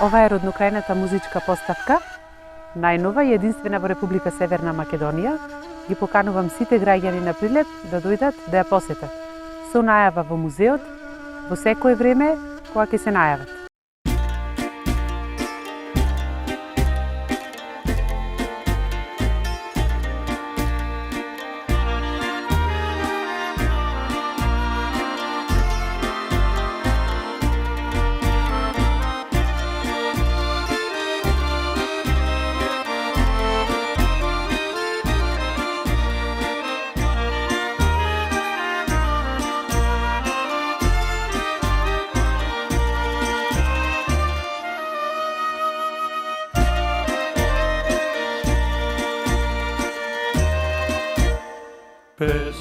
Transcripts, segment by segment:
Ова е роднокрајната музичка поставка, најнова и единствена во Република Северна Македонија. Ги поканувам сите граѓани на Прилеп да дојдат да ја посетат. Со најава во музеот, во секое време кога ќе се најават.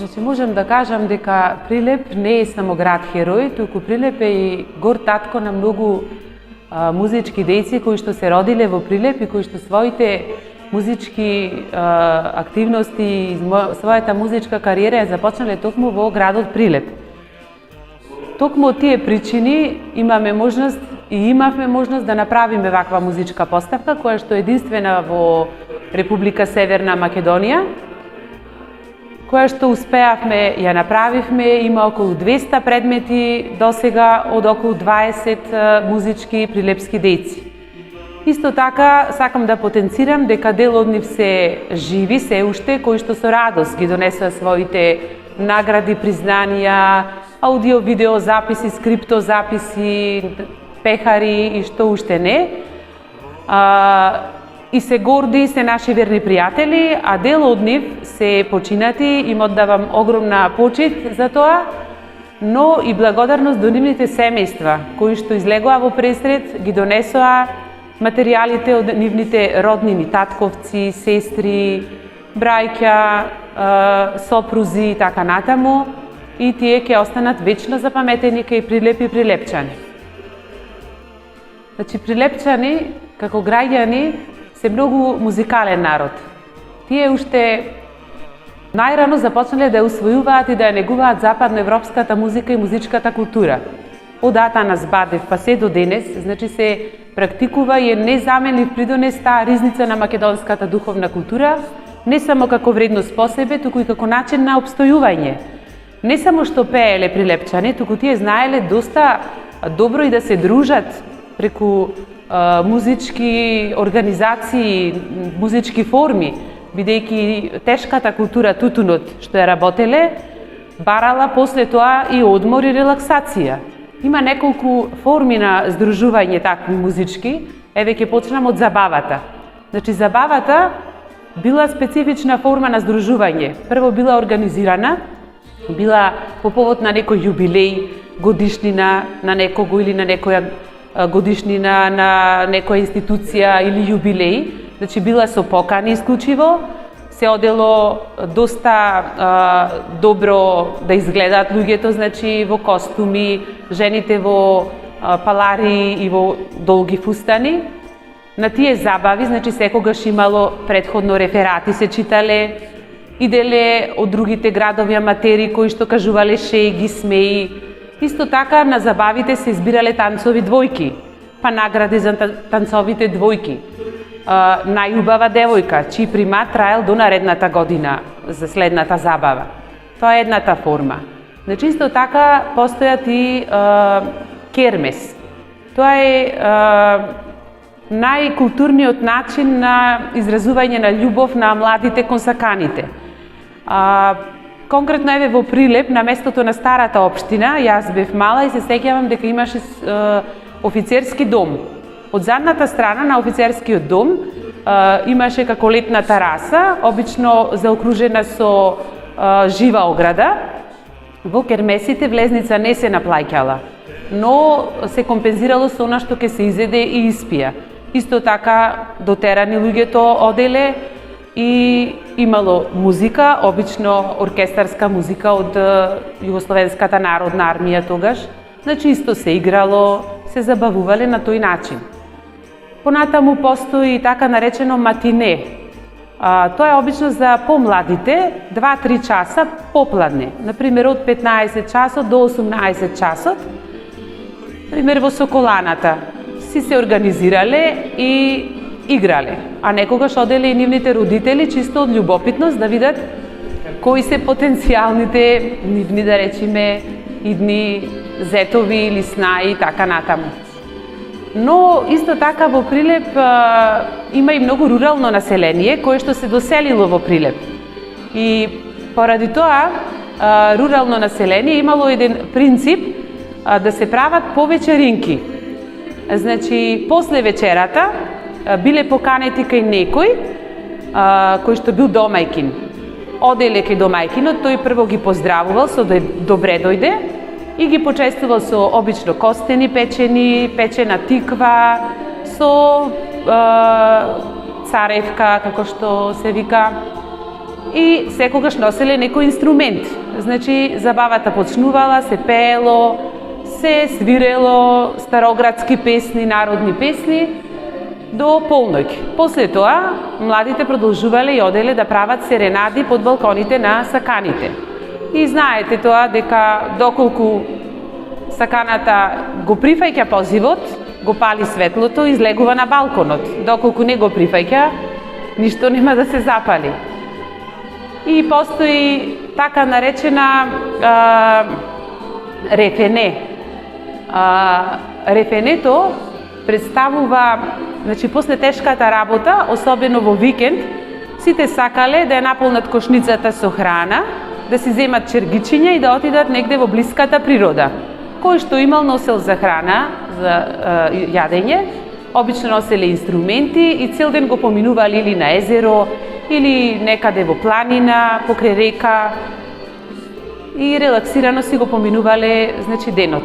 Значи, можам да кажам дека Прилеп не е само град херој, туку Прилеп е и гор татко на многу музички дејци кои што се родиле во Прилеп и кои што своите музички активности и својата музичка кариера ја започнале токму во градот Прилеп. Токму од тие причини имавме можност да направиме ваква музичка поставка која што е единствена во Република Северна Македонија, која што успеавме, ја направивме, има околу 200 предмети досега од околу 20 музички прилепски дејци. Исто така, сакам да потенцирам дека дел од нив се живи, се уште, кои што со радост ги донесува своите награди, признанија, аудио-видео записи, скриптозаписи, пехари и што уште не. И се горди, се наши верни пријатели, а дел од нив се починати, им оддавам огромна почит за тоа, но и благодарност до нивните семејства, кои што излегоа во пресред, ги донесоа материјалите од нивните роднини, татковци, сестри, браќа, сопрузи и така натаму, и тие ќе останат вечно запаметени кај Прилеп и прилепчани. Значи, прилепчани, како граѓани, се многу музикален народ. Тие уште најрано започнале да ја усвојуваат и да ја негуваат западноевропската музика и музичката култура. Од Атанас Бадев па се до денес, значи се практикува и е незаменлив придонес таа ризница на македонската духовна култура, не само како вредност по себе, туку и како начин на опстојување. Не само што пееле прилепчани, туку тие знаеле доста добро и да се дружат преку музички организации, музички форми, бидејќи тешката култура тутунот што ја работеле, барала после тоа и одмор и релаксација. Има неколку форми на здружување такви музички. Еве ќе почнам од забавата. Значи, забавата била специфична форма на здружување. Прво била организирана, била по повод на некој јубилеј, годишнина на некого или на некоја годишнина на некоја институција или јубилеј, значи била со покани исклучиво, се одело доста добро да изгледаат луѓето, значи во костуми, жените во палари и во долги фустани. На тие забави, значи секогаш имало претходно реферати се читале, иделе од другите градови аматери кои што кажувале шеги, смеи. Исто така на забавите се избирале танцови двојки, па награди за танцовите двојки. Најубава девојка, чиј примат траел до наредната година за следната забава. Тоа е едната форма. Значи, исто така постојат и кермес. Тоа е најкултурниот начин на изразување на љубов на младите кон саканите. Конкретно еве во Прилеп, на местото на старата општина, јас бев мала и се сеќавам дека имаше офицерски дом. Од задната страна на офицерскиот дом имаше како летна тераса, обично заокружена со жива ограда, Во кермесите влезница не се наплаќала, но се компензирало со она што ќе се изеде и испија. Исто така дотерани луѓето оделе и имало музика, обично оркестарска музика од Југословенската народна армија тогаш. Значи исто се играло, се забавувале на тој начин. Понатаму постои така наречено матине. Тоа е обично за помладите, 2-3 часа попладне. Например, од 15 часот до 18 часот. Пример, во Соколаната си се организирале и играле, а некогаш оделе и нивните родители чисто од љубопитност да видат кои се потенцијалните нивни, да речеме, идни зетови или снаи и така натаму. Но исто така во Прилеп има и многу рурално население кое што се доселило во Прилеп. И поради тоа рурално население имало еден принцип да се прават повечеринки. Значи, после вечерата биле поканети кај некој кој што бил домајкин. Оделе кај домајкинот, тој прво ги поздравувал со добре дојде и ги почестувал со обично костени печени, печена тиква, со царевка, како што се вика, и секогаш носеле некој инструмент. Значи, забавата почнувала, се пеело, се свирело староградски песни, народни песни, до полноќ. После тоа, младите продолжувале и оделе да прават серенади под балконите на саканите. И знаете тоа дека доколку саканата го прифаќа позивот, го пали светлото и излегува на балконот. Доколку не го прифаќа, ништо нема да се запали. И постои така наречена рефене. Рефенето представува, значи, после тешката работа, особено во викенд, сите сакале да ја наполнат кошницата со храна, да си земат чергичиња и да отидат негде во блиската природа. Кој што имал носел за храна, за јадење, обично носеле инструменти и цел ден го поминували или на езеро, или некаде во планина, покрај река, и релаксирано си го поминувале, значи, денот.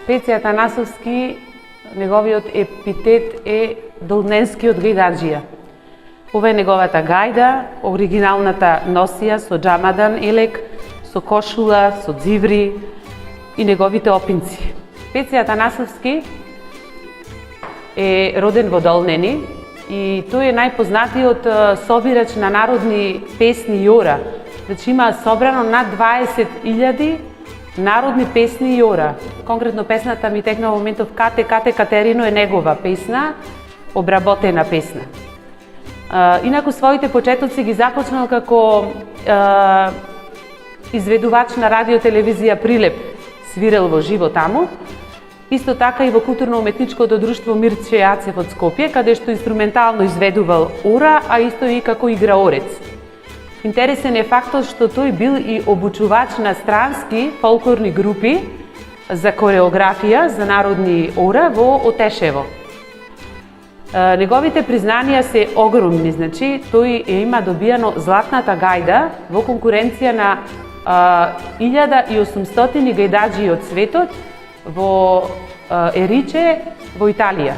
Пеце Атанасовски, неговиот епитет е долненскиот гајдаджија. Ова е неговата гајда, оригиналната носија со џамадан елек, со кошула, со дзиври и неговите опинци. Пеце Атанасовски е роден во Долнени и тој е најпознатиот собирач на народни песни и ора. Значи има собрано над 20.000 народни песни и ора. Конкретно песната ми текна во моментов Кате Катерино е негова песна, обработена песна. Инаку своите почетоци ги започнал како изведувач на радио телевизија Прилеп, свирел во живо таму. Исто така и во културно-уметничкото друштво Мирче Јацев од Скопје, каде што инструментално изведувал ора, а исто и како играорец. Интересен е фактот што тој бил и обучувач на странски фолклорни групи за кореографија за народни ора во Отешево. Неговите признанија се огромни, значи тој има добијано златната гајда во конкуренција на 1800 гајдаджи од светот во Ериче во Италија.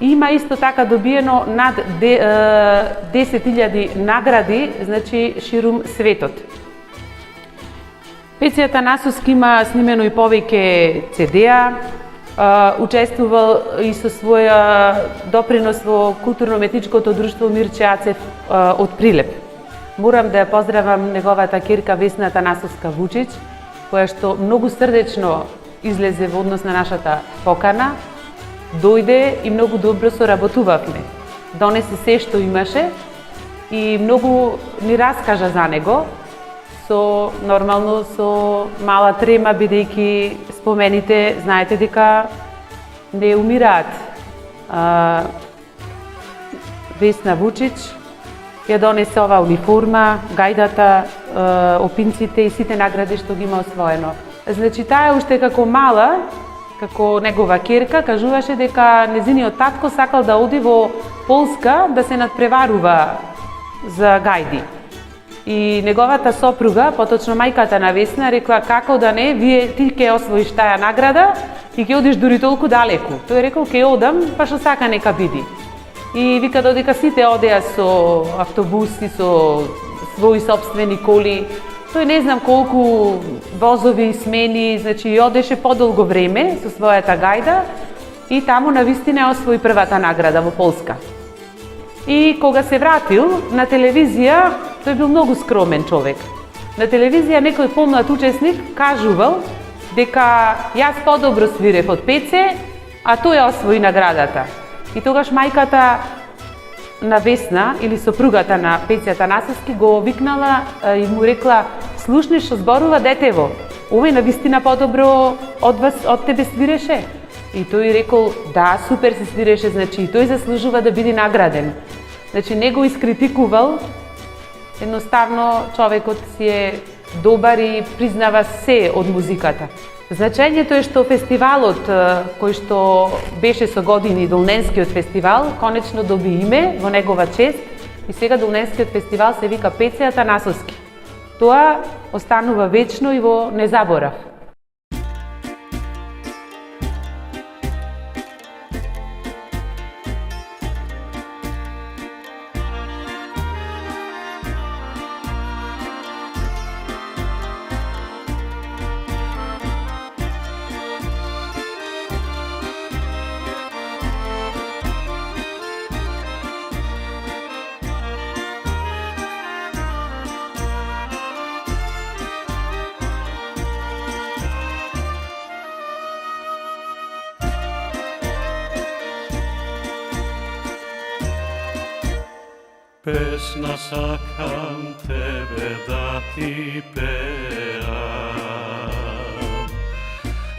Има исто така добиено над 10.000 награди, значи ширум светот. Пеце Атанасовски има снимено и повеќе CD-а, учествувал и со своја допринос во културно-уметничкото друштво Мирче Ацев од Прилеп. Морам да ја поздравам неговата ќерка Весна Танасовска Вучич, која што многу срдечно излезе во однос на нашата покана, дојде и многу добро соработувавме. Донесе се што имаше и многу ни раскажа за него, нормално со мала трема, бидејќи спомените, знаете дека не умираат. Весна Вучич ја донесе ова униформа, гајдата, опинците и сите награди што ги има освоено. Значи, таа уште како мала, како негова ќерка, кажуваше дека незиниот татко сакал да оди во Полска да се надпреварува за гајди. И неговата сопруга, поточно мајката на Весна, рекла како да не, ти ќе освоиш таа награда и ќе одиш дури толку далеку. Тој рекол ќе одам, па што сака нека биди. И вика додека сите одеа со автобуси, со своји сопствени коли, тој не знам колку возови и смени, значи одеше подолго време со својата гајда и таму навистина освои првата награда во Полска. И кога се вратил на телевизија, тој бил многу скромен човек. На телевизија некој помлад учесник кажувал дека јас подобро свирев од Пеце, а тој ја освои наградата. И тогаш мајката на Весна или сопругата на Пеце Танасовски го викнала и му рекла: "Слушни што зборува детево, овој навистина подобро од тебе свиреше." И тој рекол: "Да, супер се свиреше, значи и тој заслужува да биде награден." Значи не го искритикувал, едноставно човекот си е добар и признава се од музиката. Значењето е што фестивалот кој што беше со години Долненскиот фестивал конечно доби име во негова чест и сега Долненскиот фестивал се вика Пеце Танасовски. Тоа останува вечно и во незаборав. Песна сакам тебе да ти пеам.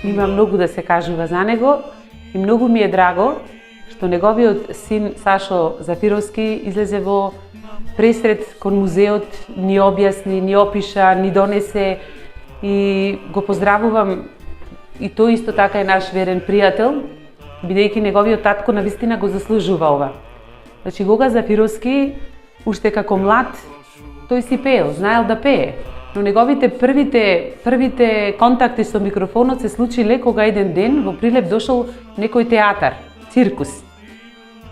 Има многу да се кажува за него и многу ми е драго што неговиот син Сашо Зафировски излезе во пресред кон музеот, ни објасни, ни опиша, ни донесе и го поздравувам. И тој исто така е наш верен пријател, бидејќи неговиот татко навистина го заслужува ова. Значи Гога Зафировски уште како млад, тој си пеел, знаел да пее, но неговите првите контакти со микрофонот се случиле кога еден ден во Прилеп дошол некој театар, циркус.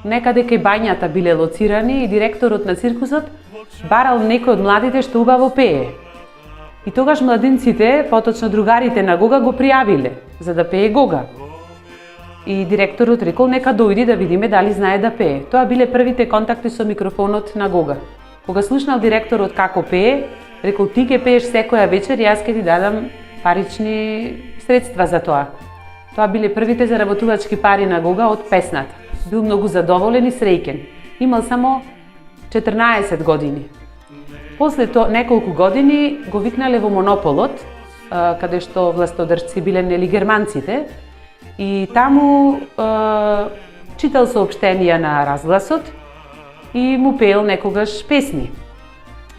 Некаде кај бањата биле лоцирани и директорот на циркусот барал некој од младите што убаво пее. И тогаш младинците, поточно другарите на Гога, го пријавиле за да пее Гога. И директорот рекол нека дојди да видиме дали знае да пее. Тоа биле првите контакти со микрофонот на Гога. Кога слушнал директорот како пее, рекол ти ќе пееш секоја вечер и јас ќе ти дадам парични средства за тоа. Тоа биле првите заработувачки пари на Гога од песната. Бил многу задоволен и среќен. Имал само 14 години. После неколку години го викнале во Монополот, каде што властодржци биле нели германците, и таму читал соопштенија на разгласот и му пеел некогаш песни.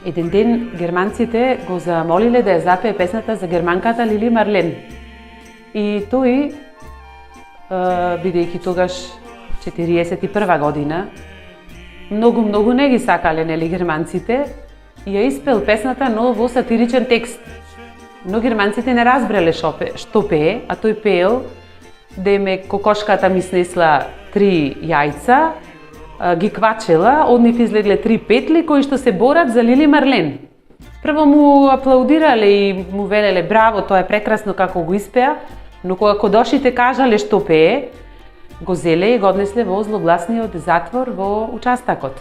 Еден ден германците го замолиле да ја запее песната за германката Лили Марлен. И тој, бидејќи тогаш 41 година, многу не ги сакале нели германците, и ја испел песната, но во сатиричен текст. Но германците не разбрале што пее, а тој пеел деме кокошката ми снесла 3 јајца, ги квачела, од нив излегле 3 петли кои што се борат за Лили Марлен. Прво му аплаудирале и му велеле браво, тоа е прекрасно како го испеа, Но кога дошите кажале што пее, го зеле и го однесле во злогласниот затвор во участакот.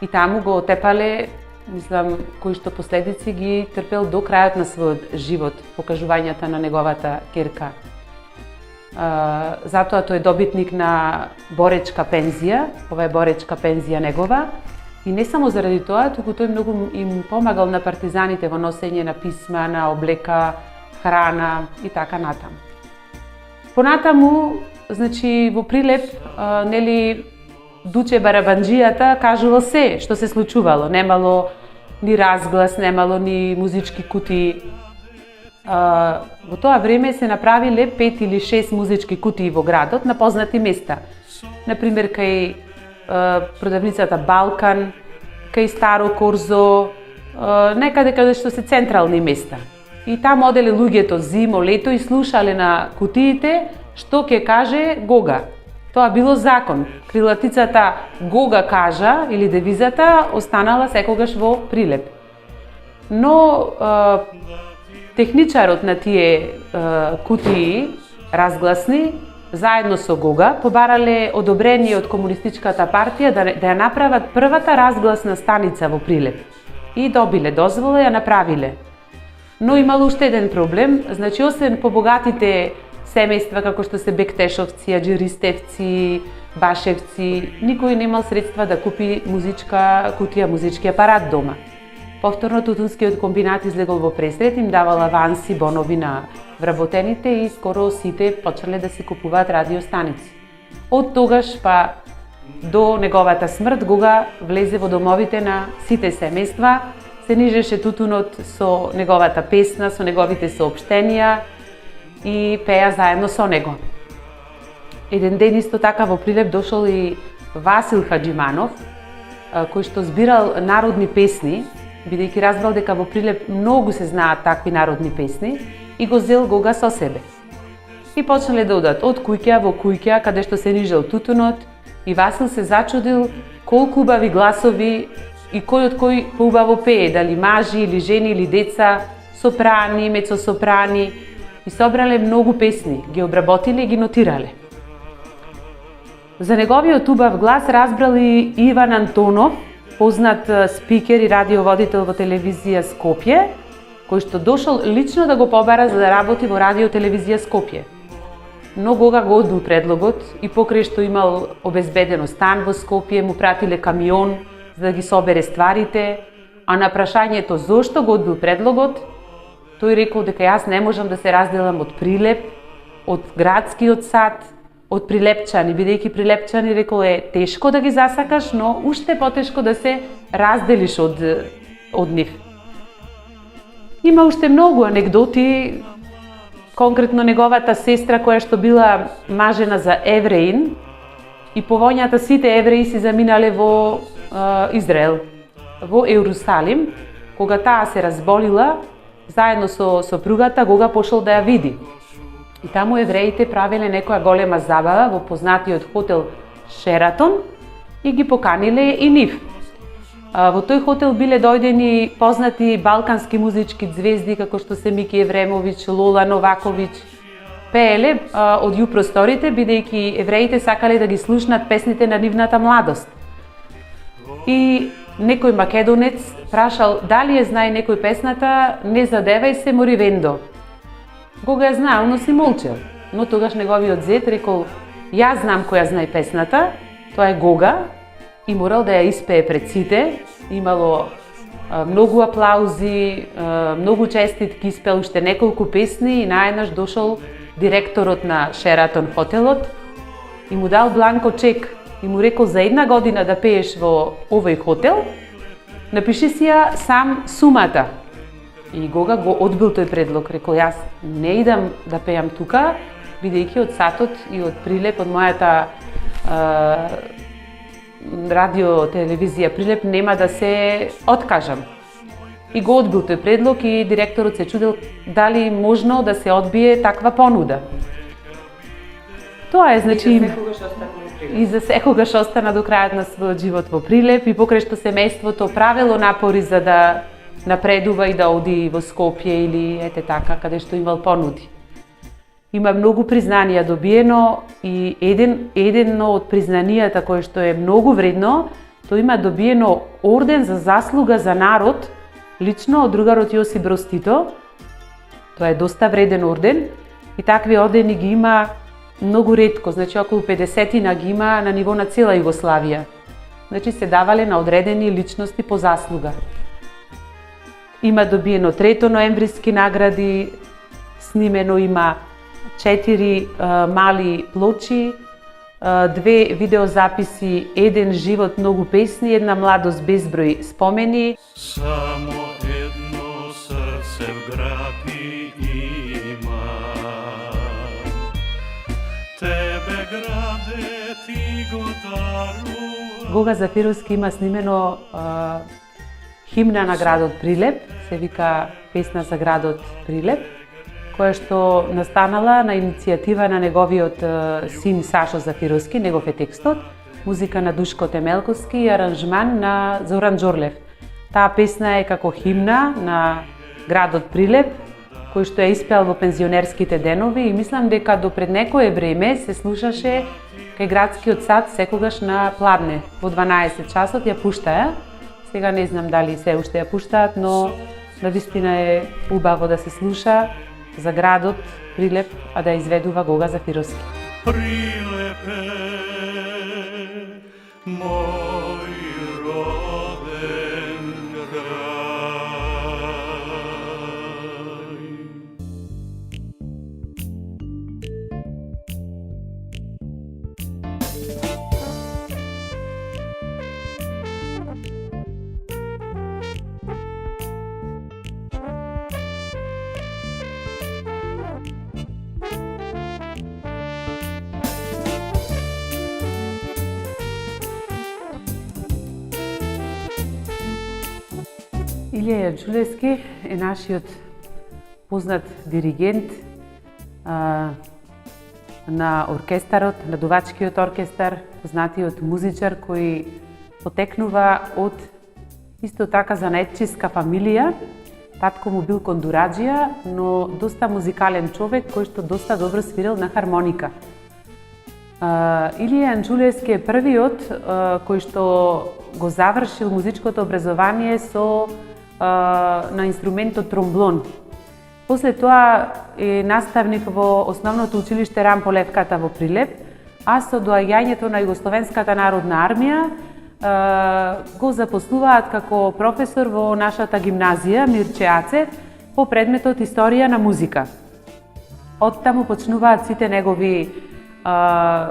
И таму го отепале, мислам, кои што последици ги трпел до крајот на својот живот, покажувањата на неговата ќерка. Затоа тој е добитник на боречка пензија, ова е боречка пензија негова, и не само заради тоа, туку тој многу им помагал на партизаните во носење на писма, на облека, храна и така натаму. Понатаму, значи, во Прилеп, нели, Дуче барабанџијата кажувал се што се случувало. Немало ни разглас, немало ни музички кутии. Во тоа време се направиле 5 или 6 музички кутии во градот на познати места. Например, кај продавницата Балкан, кај Старо Корзо, некаде каде што се централни места. И таму оделе луѓето зимо, лето и слушале на кутиите што ќе каже Гога. Тоа било закон. Крилатицата Гога кажа или девизата останала секогаш во Прилеп. Но техничарот на тие кутии разгласни заедно со Гога побарале одобрение од Комунистичката партија да ја направат првата разгласна станица во Прилеп. И добиле дозвола, ја направиле. Но имало уште еден проблем, значи освен побогатите семејства како што се Бектешовци, Аџиристевци, Башевци, никој немал средства да купи музичка кутија, музички апарат дома. Повторно Тутунскиот комбинат излегол во пресрет, им давал аванси, бонови на вработените и скоро сите почнале да си купуваат радиостаници. Од тогаш па до неговата смрт, Гога влезе во домовите на сите семејства, се нижеше тутунот со неговата песна, со неговите соопштенија и пеа заедно со него. Еден ден исто така во Прилеп дошол и Васил Хаџиманов, кој што збирал народни песни, бидејќи разбрал дека во Прилеп многу се знаат такви народни песни, и го зел Гога со себе. И почнале да одат од куќа во куќа, каде што се нижел тутунот, и Васил се зачудил колку убави гласови и кој од кој поубаво пее, дали мажи или жени или деца, сопрани, мецосопрани, и собрале многу песни, ги обработиле и ги нотирале. За неговиот убав глас разбрал и Иван Антонов, познат спикер и радиоводител во телевизија Скопје, кој што дошол лично да го побара за да работи во радиотелевизија Скопје. Но Гога го одбил предлогот и покрај што имал обезбедено стан во Скопје, му пратиле камион за да ги собере стварите, а на прашањето зошто го одбил предлогот, тој рекол дека јас не можам да се разделам од Прилеп, од градскиот сад, од прилепчани, бидејќи прилепчани, рекол, е тешко да ги засакаш, но уште потешко да се разделиш од нив. Има уште многу анегдоти, конкретно неговата сестра која што била мажена за евреин и по војната сите евреи си заминале во Израел, во Ерусалим, кога таа се разболила, заедно со сопругата, Гога пошол да ја види. И таму евреите правеле некоја голема забава во познатиот хотел Шератон и ги поканиле и нив. Во тој хотел биле дојдени познати балкански музички звезди како што се Мики Евремовиќ, Лола Новаковиќ. Пееле од ју просторите, бидејќи евреите сакале да ги слушнат песните на нивната младост. И некој македонец прашал дали ја знае некој песната "Не задевај се Моривендо". Гога ја знаел, но си молчел. Но тогаш неговиот зет рекол: "Јас знам која знае песната, тоа е Гога", и морал да ја испее пред сите. Имало многу аплаузи, многу честитки, испел уште неколку песни и наеднаш дошол директорот на Шератон хотелот и му дал бланко чек и му рекол: "За 1 година да пееш во овој хотел, напиши си ја сам сумата." И Гога го одбил тој предлог, рекол: "Јас не идам да пеам тука, бидејќи од сатот и од Прилеп, од мојата радио телевизија Прилеп нема да се откажам." И го одбил тој предлог и директорот се чудел дали можно да се одбие таква понуда. Тоа е, значи, и за секогаш остана до крајот на својот живот во Прилеп, и покрај што семејството правело напори за да напредува и да оди во Скопје или ете така, каде што имал понуди. Има многу признанија добиено и едно од признанијата кое што е многу вредно, тој има добиено орден за заслуга за народ, лично од другарот Јосип Броз Тито. Тоа е доста вреден орден и такви ордени ги има многу ретко, значи околу 50 ги има на ниво на цела Југославија. Значи се давале на одредени личности по заслуга. Има добиено 3 ноемвриски награди, снимено има 4 мали плочи, 2 видеозаписи, еден живот, многу песни, една младост, безброј спомени. Само едно срце в гради има. Тебе граде ти го дарува. Гога Зафировски има снимено химна на градот Прилеп, се вика песна за градот Прилеп, која што настанала на иницијатива на неговиот син Сашо Зафировски, негов е текстот, музика на Душко Темелковски и аранжман на Зоран Џорлев. Таа песна е како химна на градот Прилеп, кој што ја испеал во пензионерските денови и мислам дека до пред некое време се слушаше кај градскиот сад секогаш на пладне. Во 12 часот ја пуштаја. Сега не знам дали се уште ја пуштаат, но навистина е убаво да се слуша за градот Прилеп, а да изведува Гога Зафировски. Прилепе, мој роден крај. Илија Јанчулевски е нашиот познат диригент на оркестарот, на дувачкиот оркестар, познатиот музичар кој потекнува од исто така занаетчиска фамилија. Татко му бил кондураджија, но доста музикален човек кој што доста добро свирил на хармоника. Илија Јанчулевски е првиот кој што го завршил музичкото образование на инструментот тромблон. После тоа е наставник во основното училиште Рампо Левката во Прилеп, а со доаѓањето на Југословенската народна армија го запослуваат како професор во нашата гимназија Мирче Ацев по предметот Историја на музика. Оттаму почнуваат сите негови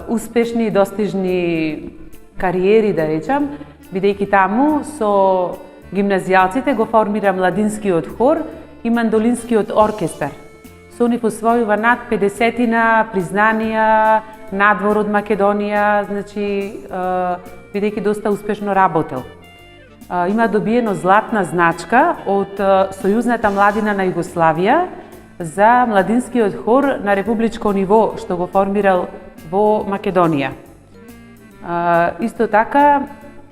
успешни и достижни кариери, да речам, бидејќи таму со гимназијалците го формира младинскиот хор и мандолинскиот оркестар. Со нив освојува над 50 признанија, надвор од Македонија, значи бидејќи доста успешно работел. Има добиено златна значка од Сојузната младина на Југославија за младинскиот хор на републичко ниво што го формирал во Македонија. Исто така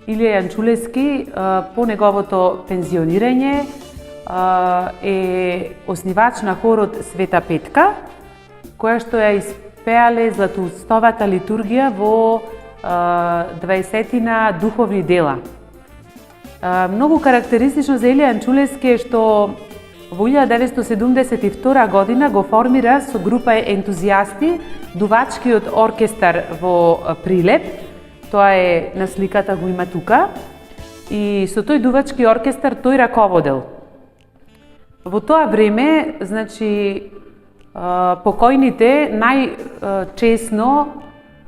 Илија Јанчулевски по неговото пензионирање е оснивач на хорот Света Петка, која што ја испеале Златоустовата литургија во 20 духовни дела. Многу карактеристично за Илија Јанчулевски е што во 1972 година го формира со група ентузијасти дувачкиот оркестар во Прилеп. Тоа е на сликата, го има тука. И со тој дувачки оркестар тој раководел. Во тоа време, значи, покојните најчесно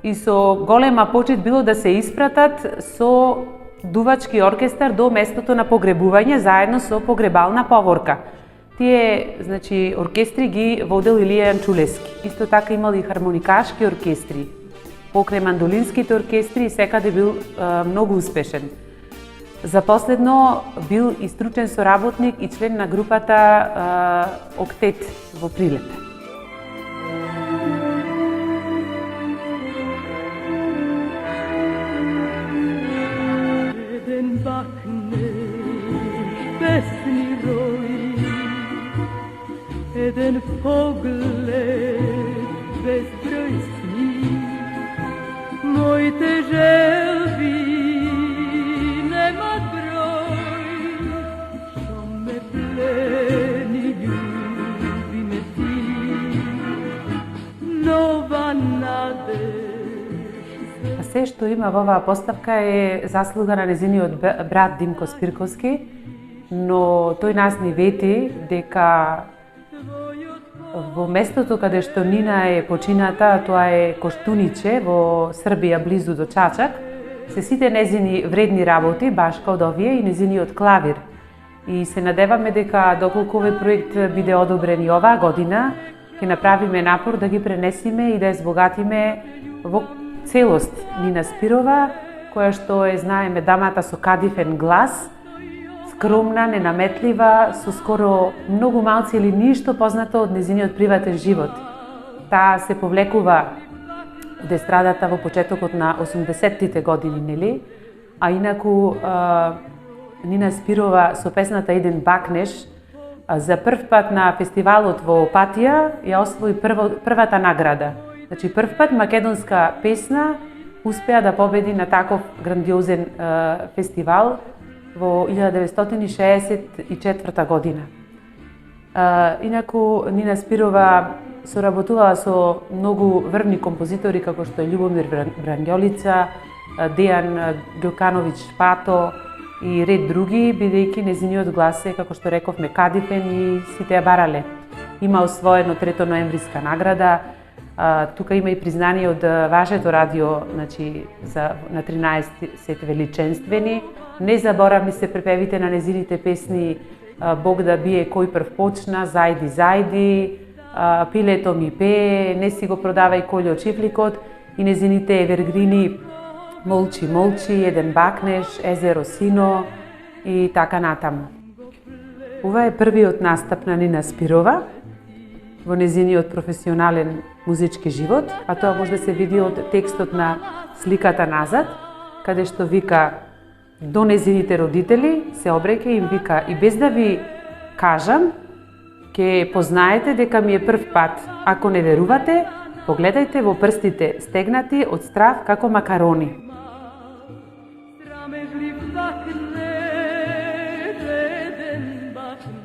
и со голема почит било да се испратат со дувачки оркестар до местото на погребување заедно со погребална поворка. Тие, значи, оркестри ги водел Илија Јанчулевски. Исто така имал и хармоникашки оркестри, покрај мандолинските оркестри и секаде бил многу успешен. За последно бил и стручен соработник и член на групата Октет во Прилеп. Еден бакне песни рои, еден поглед bezbroj sni. Moite želvi nemat broj, što me pleni, ljubi me ti. Nova nadeš. Се што има во оваа поставка е заслуга на незиниот брат Димко Спирковски, но тој нас ни вети дека во местото каде што Нина е почината, тоа е Коштуниче во Србија близу до Чачак, се сите незини вредни работи, баш као овие и незиниот клавир. И се надеваме дека доколку овој проект биде одобрен и оваа година, ќе направиме напор да ги пренесиме и да ја збогатиме во целост Нина Спирова, која што е, знаеме, дамата со кадифен глас, скромна, ненаметлива, со скоро многу малци или ништо познато од незиниот приватен живот. Таа се повлекува од естрадата во почетокот на 80-тите години, нели? А инаку Нина Спирова со песната Еден бакнеш за прв пат на фестивалот во Опатија ја освои првата награда. Значи, прв пат македонска песна успеа да победи на таков грандиозен фестивал во 1964 година. Инаку, Нина Спирова соработувала со многу врвни композитори, како што е Љубомир Вранѓолица, Дејан Ѓокановиќ Пато и ред други, бидејќи незиниот глас е, како што рековме, кадифен и сите ја барале. Има освоено 3 ноемвриска награда. Тука има и признание од вашето радио, значи, на 13 величенствени. Незаборавни се препевите на незините песни Бог да бие кој прв почна, Зајди, зајди, Пилето ми пее, Не си го продавај Колјо чифликот и незините евергрини Молчи, молчи, Еден бакнеш, Езеро сино и така натаму. Ова е првиот настап на Нина Спирова во незиниот професионален музички живот, а тоа може да се види од текстот на сликата назад, каде што вика до незините родители, се обреќа и им вика: и без да ви кажам, ќе познаете дека ми е прв пат. Ако не верувате, погледајте во прстите, стегнати од страв како макарони. Sramežljiv bakneš, Eden bakneš.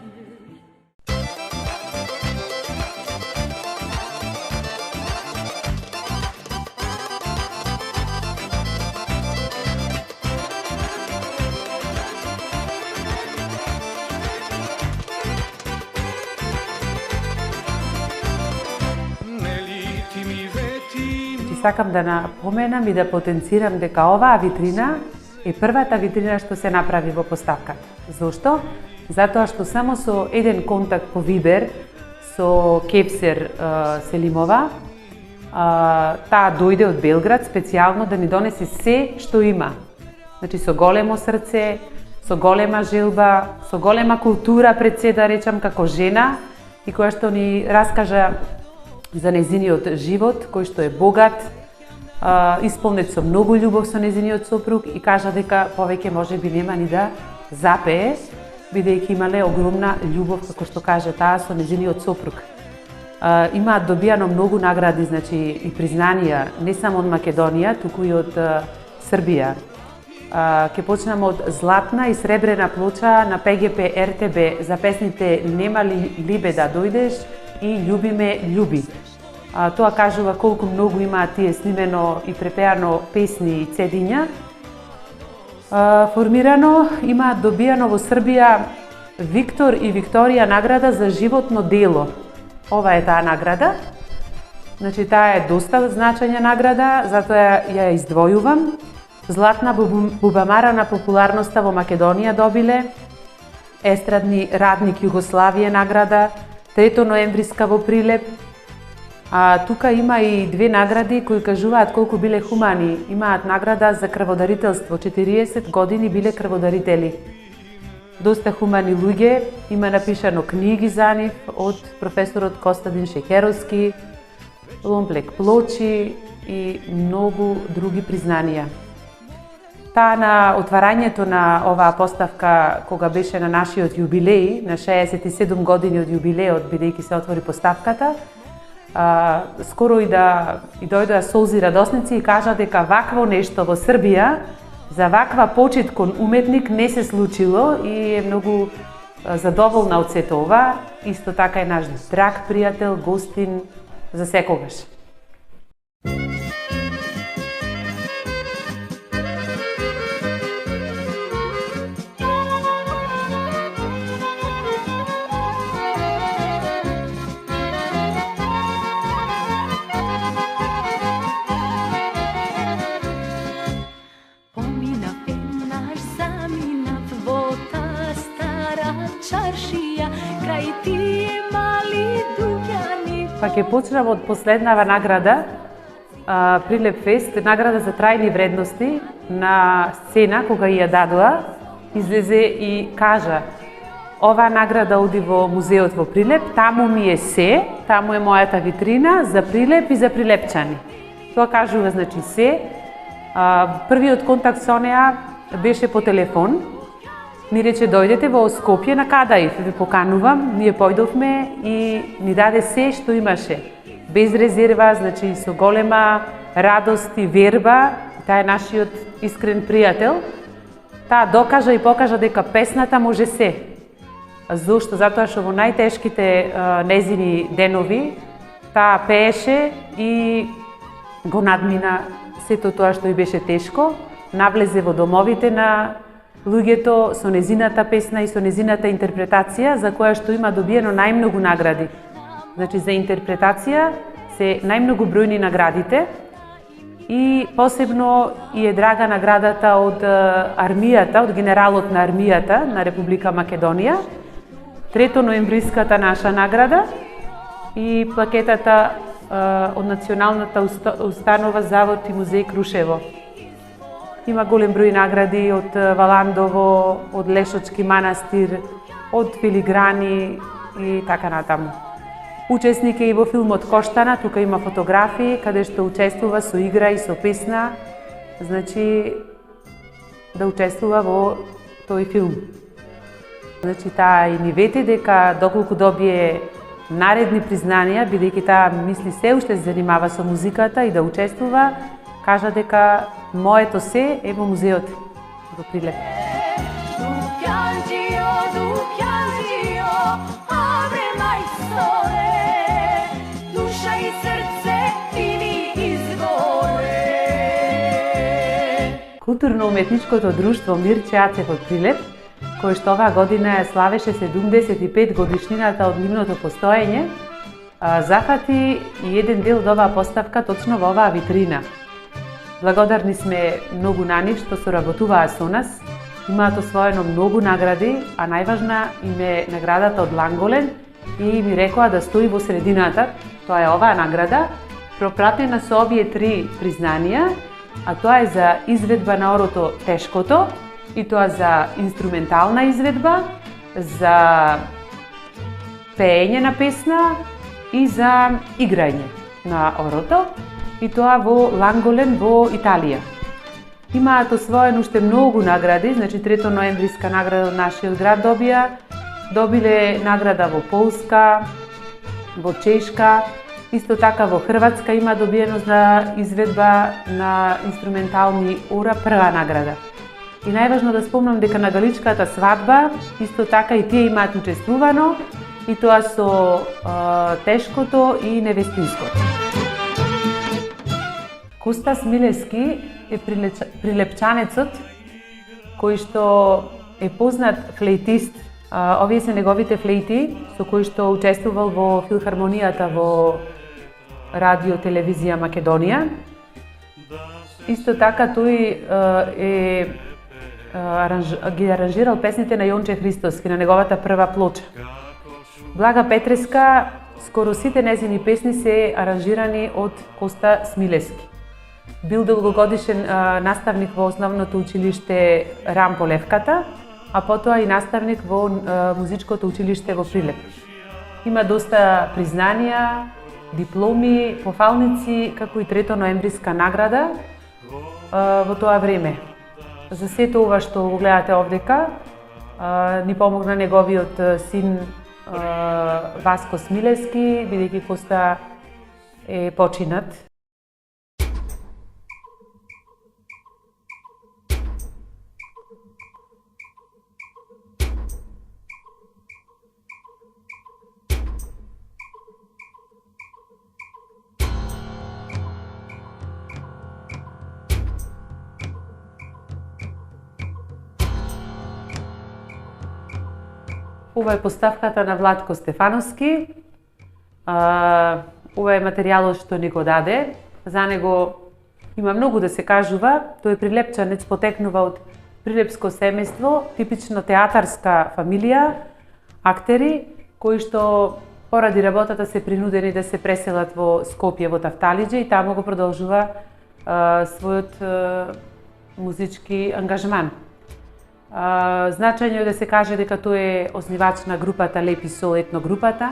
Сакам да напоменам и да потенцирам дека оваа витрина е првата витрина што се направи во поставката. Зошто? Затоа што само со еден контакт по Вибер со Кевсер Селимова, таа дојде од Белград специјално да ни донесе се што има. Значи, со големо срце, со голема желба, со голема култура пред се, да речам, како жена, и која што ни раскажа за незиниот живот, кој што е богат, исполнет со многу љубов со незиниот сопруг, и кажа дека повеќе можеби нема ни да запее, бидејќи имале огромна љубов, како што каже таа, со незиниот сопруг. Имаат добијано многу награди, значи и признанија, не само од Македонија, туку и од Србија. Ке почнам од златна и сребрена плоча на ПГП РТБ за песните Нема ли либе да дојдеш и Љуби ме, љуби. Тоа кажува колку многу имаат тие снимено и препеано песни и цедиња. Формирано, имаат добијано во Србија Виктор и Викторија награда за животно дело. Ова е таа награда. Значи, таа е доста значајна награда, затоа ја издвојувам. Златна бубамара на популарноста во Македонија добиле. Естрадни радник Југославија награда. 3 ноемвриска во Прилеп. Тука има и две награди кои кажуваат колку биле хумани. Имаат награда за крводарителство. 40 години биле крводарители. Доста хумани луѓе. Има напишано книги за нив од професорот Костадин Шекеровски, Ломплек плочи и многу други признанија. Таа на отварањето на оваа поставка, кога беше на нашиот јубилеј, на 67 години од јубилеот, бидејќи се отвори поставката, скоро и дојдоа солзи радосници и кажа дека вакво нешто во Србија за ваква почит кон уметник не се случило и е многу задоволна од сето ова. Исто така е наш драг пријател, гостин за секогаш. Па ќе почнам од последнава награда, Прилеп Фест, награда за трајни вредности на сцена, кога ја дадоа, излезе и кажа: ова награда оди во музеот во Прилеп, таму ми е се, таму е мојата витрина за Прилеп и за прилепчани. Тоа кажува, значи се. Првиот контакт со неа беше по телефон. Ни рече: дојдете во Скопје на Кадаив, ви поканувам. Ние појдовме и ни даде се што имаше. Без резерва, значи со голема радост и верба. Таа е нашиот искрен пријател. Таа докажа и покажа дека песната може се. Зошто? Затоа што во најтешките незини денови таа пееше и го надмина сето тоа што и беше тешко. Навлезе во домовите на луѓето со незината песна и со незината интерпретација, за која што има добиено најмногу награди. Значи, за интерпретација се најмногу бројни наградите и посебно и е драга наградата од армијата, од генералот на армијата на Република Македонија, 3 ноемвриската наша награда и плакетата од Националната установа Завод и музеј Крушево. Има голем број награди од Валандово, од Лешочки манастир, од филиграни и така натаму. Учесник е и во филмот Коштана, тука има фотографии каде што учествува со игра и со песна, значи да учествува во тој филм. Значи таа и ни вети дека доколку добие наредни признанија, бидејќи таа мисли се уште се занимава со музиката и да учествува, кажа дека моето се е во музеот во Прилеп. Културно-уметничкото друштво Мирче Ацев од Прилеп, кој што оваа година ја славеше 75 годишнината од нивното постоење, зафати и еден дел од оваа поставка точно во оваа витрина. Благодарни сме многу на нив што соработуваа со нас. Имаат освоено многу награди, а најважна им е наградата од Ланголен и ми рекоа да стои во средината. Тоа е оваа награда, пропратена со овие 3 признанија, а тоа е за изведба на орото Тешкото, и тоа за инструментална изведба, за пеење на песна и за играње на орото, и тоа во Ланголен во Италија. Имаат освоено уште многу награди, значи 3 ноемвриска награда од нашиот град добиле награда во Полска, во Чешка, исто така во Хрватска има добиено за изведба на инструментални ора прва награда. И најважно да спомнам дека на Галичката свадба исто така и тие имаат учествувано, и тоа со Тешкото и Невестинското. Коста Смилевски е прилепчанецот кој што е познат флейтист. Овие се неговите флејти со кои што учествувал во филхармонијата во Радио Телевизија Македонија. Исто така тој ги аранжирал песните на Јонче Христоски на неговата прва плоча. Блага Петреска, скоро сите незини песни се аранжирани од Коста Смилевски. Бил долгогодишен наставник во основното училиште Рампо Левката, а потоа и наставник во музичкото училиште во Прилеп. Има доста признанија, дипломи, пофалници, како и 3 ноемвриска награда во тоа време. За сето ова што го гледате овдека, ни помогна неговиот син Васко Смилевски, бидејќи Коста е починат. Ова е поставката на Владко Стефановски. Ова е материјалот што ни го даде. За него има многу да се кажува. Тој е прилепчанец, потекнува од прилепско семејство, типично театарска фамилија, актери, кои што поради работата се принудени да се преселат во Скопје, во Тафталиџе, и таму го продолжува својот музички ангажман. Значајно е да се каже дека тој е оснивач на групата Лепи Сол, етногрупата.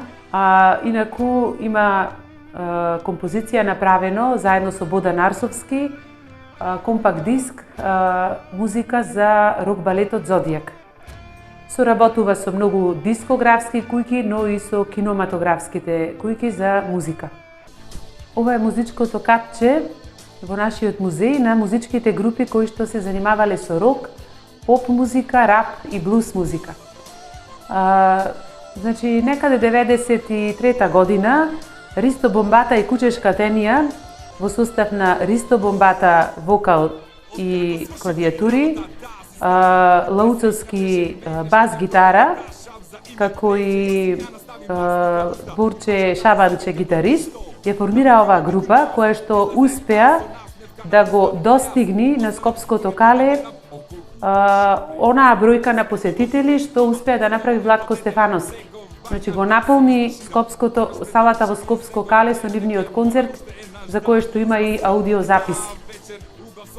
Инаку има композиција направено заедно со Бодан Арсовски, компакт диск, музика за рок балетот Зодијак. Соработува со многу дискографски куќи, но и со кинематографските куќи за музика. Ова е музичкото капче во нашиот музеј на музичките групи кои што се занимавале со рок, поп музика, рап и блуз музика. Значи, некаде 93 година Ристо Бомбата и Кучешка Тенија во состав на Ристо Бомбата вокал и клавиатури, Лауцовски бас гитара, како и Борче Шабанче гитарист, ја формира оваа група која што успеа да го достигни на Скопското кале онаа бројка на посетители што успеа да направи Владко Стефановски. Значи го наполни салата во Скопско кале со нивниот концерт, за кој што има и аудиозаписи.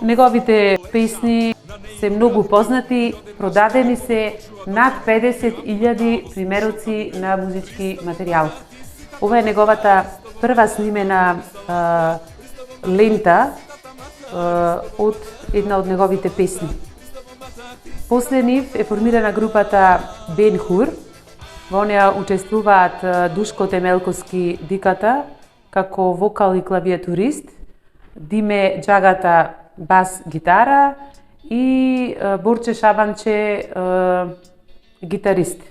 Неговите песни се многу познати, продадени се над 50.000 примероци на музички материјал. Ова е неговата прва снимена лента од една од неговите песни. После нив е формирана групата Бен Хур. Во неа учествуваат Душко Темелковски Диката како вокал и клавиатурист, Диме Джагата бас гитара и Борче Шабанче гитарист.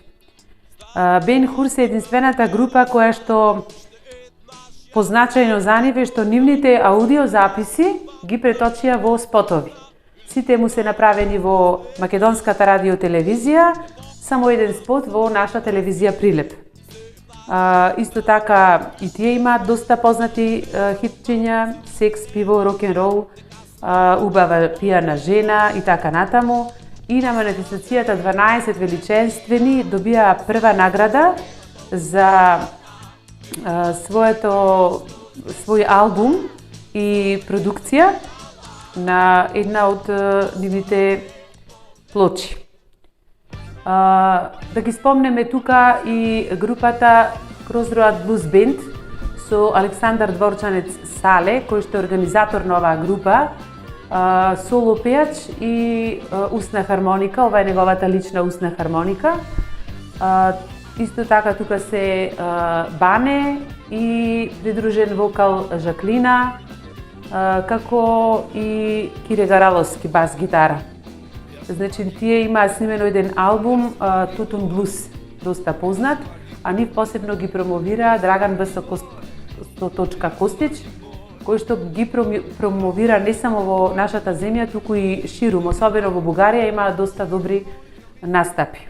Бен Хур се единствената група која што позначајно за нив е што нивните аудиозаписи ги преточија во спотови. Сите му се направени во македонската радиотелевизија, само еден спот во наша телевизија Прилеп. Исто така и тие имаат доста познати хитчиња, Секс, пиво, рок-н-рол, Убава пијана жена и така натаму. И на манифестацијата 12 величенствени добија прва награда за свој албум и продукција на една од нивните плочи. Да ги спомнеме тука и групата Crossroad Blues Band со Александар Дворчанец Сале, кој што е организатор на оваа група, соло пејач и устна хармоника. Ова е неговата лична устна хармоника. Исто така тука се Бане и придружен вокал Жаклина, како и Кире Гараловски бас гитара. Значи, тие имаат снимено еден албум Тутун Блуз, доста познат, а нив посебно ги промовира Драган Б.С. Костич, кој што ги промовира не само во нашата земја, туку и ширум, особено во Бугарија, имаат доста добри настапи.